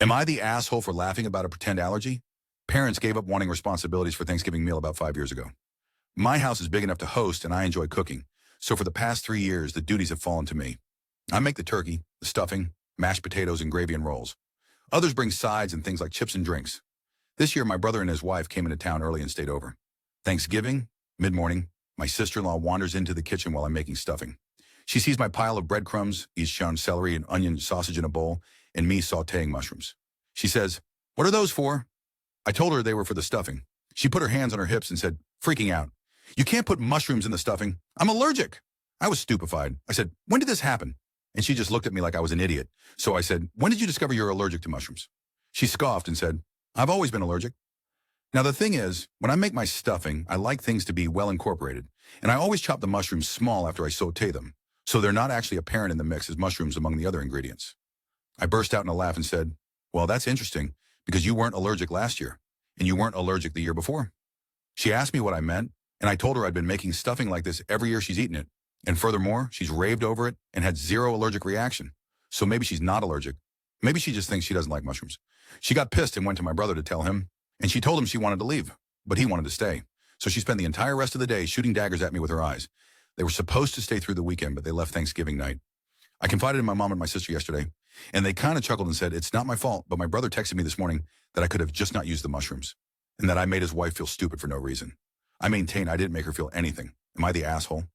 Am I the asshole for laughing about a pretend allergy? Parents gave up wanting responsibilities for Thanksgiving meal about 5 years ago. My house is big enough to host and I enjoy cooking. So for the past 3 years, the duties have fallen to me. I make the turkey, the stuffing, mashed potatoes, and gravy and rolls. Others bring sides and things like chips and drinks. This year, my brother and his wife came into town early and stayed over. Thanksgiving, mid-morning, my sister-in-law wanders into the kitchen while I'm making stuffing. She sees my pile of breadcrumbs, Eastbound celery and onion sausage in a bowl, and me sauteing mushrooms. She says, "What are those for?" I told her they were for the stuffing. She put her hands on her hips and said, freaking out, "You can't put mushrooms in the stuffing. I'm allergic." I was stupefied. I said, "When did this happen?" And she just looked at me like I was an idiot. So I said, "When did you discover you're allergic to mushrooms?" She scoffed and said, "I've always been allergic." Now the thing is, when I make my stuffing, I like things to be well incorporated. And I always chop the mushrooms small after I saute them, so they're not actually apparent in the mix as mushrooms among the other ingredients. I burst out in a laugh and said, "Well, that's interesting, because you weren't allergic last year, and you weren't allergic the year before." She asked me what I meant, and I told her I'd been making stuffing like this every year she's eaten it. And furthermore, she's raved over it and had zero allergic reaction. So maybe she's not allergic. Maybe she just thinks she doesn't like mushrooms. She got pissed and went to my brother to tell him, and she told him she wanted to leave, but he wanted to stay. So she spent the entire rest of the day shooting daggers at me with her eyes. They were supposed to stay through the weekend, but they left Thanksgiving night. I confided in my mom and my sister yesterday, and they kind of chuckled and said, "It's not my fault, but my brother texted me this morning that I could have just not used the mushrooms, and that I made his wife feel stupid for no reason." I maintain I didn't make her feel anything. Am I the asshole?